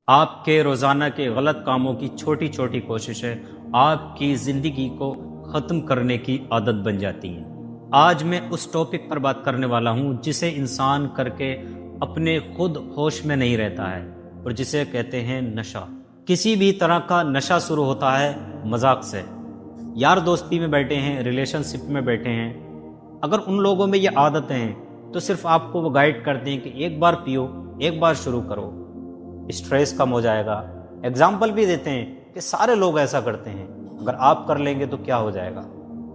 آپ کے روزانہ کے غلط کاموں کی چھوٹی چھوٹی کوششیں آپ کی زندگی کو ختم کرنے کی عادت بن جاتی ہیں۔ آج میں اس ٹاپک پر بات کرنے والا ہوں جسے انسان کر کے اپنے خود ہوش میں نہیں رہتا ہے، اور جسے کہتے ہیں نشہ۔ کسی بھی طرح کا نشہ شروع ہوتا ہے مذاق سے۔ یار دوستی میں بیٹھے ہیں، ریلیشن شپ میں بیٹھے ہیں، اگر ان لوگوں میں یہ عادتیں ہیں تو صرف آپ کو وہ گائیڈ کرتے ہیں کہ ایک بار پیو، ایک بار شروع کرو، اسٹریس کم ہو جائے گا۔ ایگزامپل بھی دیتے ہیں کہ سارے لوگ ایسا کرتے ہیں، اگر آپ کر لیں گے تو کیا ہو جائے گا۔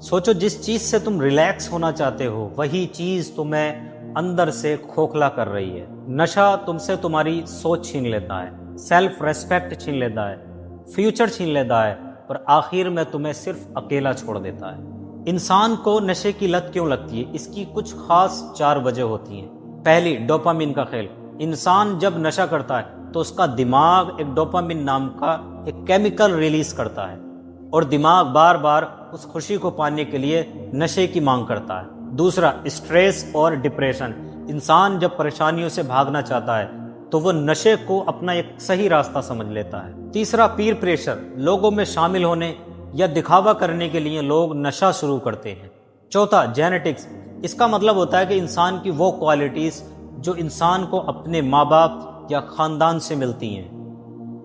سوچو، جس چیز سے تم ریلیکس ہونا چاہتے ہو وہی چیز تمہیں اندر سے کھوکھلا کر رہی ہے۔ نشہ تم سے تمہاری سوچ چھین لیتا ہے، سیلف ریسپیکٹ چھین لیتا ہے، فیوچر چھین لیتا ہے، اور آخر میں تمہیں صرف اکیلا چھوڑ دیتا ہے۔ انسان کو نشے کی لت کیوں لگتی ہے؟ اس کی کچھ خاص 4 وجہ ہوتی ہیں۔ پہلی، ڈوپامین کا کھیل۔ انسان جب نشہ کرتا ہے تو اس کا دماغ ایک ڈوپامین نام کا ایک کیمیکل ریلیز کرتا ہے، اور دماغ بار بار اس خوشی کو پانے کے لیے نشے کی مانگ کرتا ہے۔ دوسرا، اسٹریس اور ڈپریشن۔ انسان جب پریشانیوں سے بھاگنا چاہتا ہے تو وہ نشے کو اپنا ایک صحیح راستہ سمجھ لیتا ہے۔ تیسرا، پیر پریشر۔ لوگوں میں شامل ہونے یا دکھاوا کرنے کے لیے لوگ نشہ شروع کرتے ہیں۔ چوتھا، جینیٹکس۔ اس کا مطلب ہوتا ہے کہ انسان کی وہ کوالٹیز جو انسان کو اپنے ماں باپ یا خاندان سے ملتی ہیں۔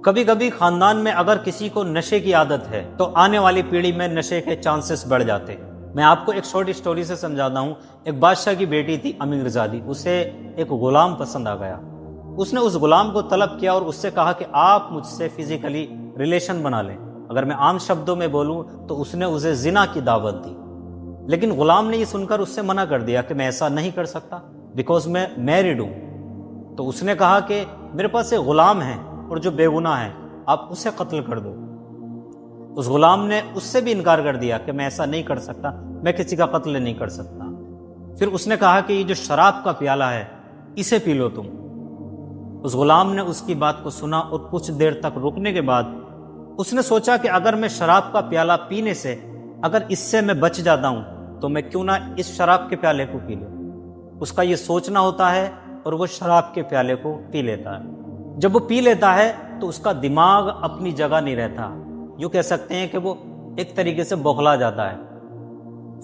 کبھی کبھی خاندان میں اگر کسی کو نشے کی عادت ہے تو آنے والی پیڑھی میں نشے کے چانسز بڑھ جاتے ہیں۔ میں آپ کو ایک چھوٹی سٹوری سے سمجھاتا ہوں۔ ایک بادشاہ کی بیٹی تھی امیر زادی، اسے ایک غلام پسند آ گیا۔ اس نے اس غلام کو طلب کیا اور اس سے کہا کہ آپ مجھ سے فزیکلی ریلیشن بنا لیں۔ اگر میں عام شبدوں میں بولوں تو اس نے اسے زنا کی دعوت دی، لیکن غلام نے یہ سن کر اس سے منع کر دیا کہ میں ایسا نہیں کر سکتا بیکاز میں میرڈ ہوں۔ تو اس نے کہا کہ میرے پاس ایک غلام ہے اور جو بے گناہ ہے، آپ اسے قتل کر دو۔ اس غلام نے اس سے بھی انکار کر دیا کہ میں ایسا نہیں کر سکتا، میں کسی کا قتل نہیں کر سکتا۔ پھر اس نے کہا کہ یہ جو شراب کا پیالہ ہے اسے پی لو تم۔ اس غلام نے اس کی بات کو سنا اور کچھ دیر تک رکنے کے بعد اس نے سوچا کہ اگر میں شراب کا پیالہ پینے سے اگر اس سے میں بچ جاتا ہوں تو میں کیوں نہ اس شراب کے پیالے کو پی لوں۔ اس کا یہ سوچنا ہوتا ہے اور وہ شراب کے پیالے کو پی لیتا ہے۔ جب وہ پی لیتا ہے تو اس کا دماغ اپنی جگہ نہیں رہتا، یوں کہہ سکتے ہیں کہ وہ ایک طریقے سے بوکھلا جاتا ہے۔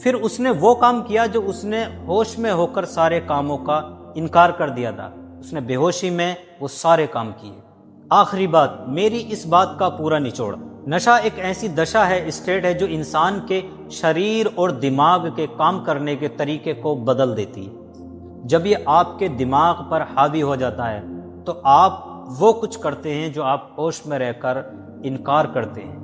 پھر اس نے وہ کام کیا جو اس نے ہوش میں ہو کر سارے کاموں کا انکار کر دیا تھا۔ اس نے بے ہوشی میں وہ سارے کام کیے۔ آخری بات، میری اس بات کا پورا نچوڑ، نشہ ایک ایسی دشا ہے، اسٹیٹ ہے جو انسان کے شریر اور دماغ کے کام کرنے کے طریقے کو بدل دیتی ہے۔ جب یہ آپ کے دماغ پر حاوی ہو جاتا ہے تو آپ وہ کچھ کرتے ہیں جو آپ ہوش میں رہ کر انکار کرتے ہیں۔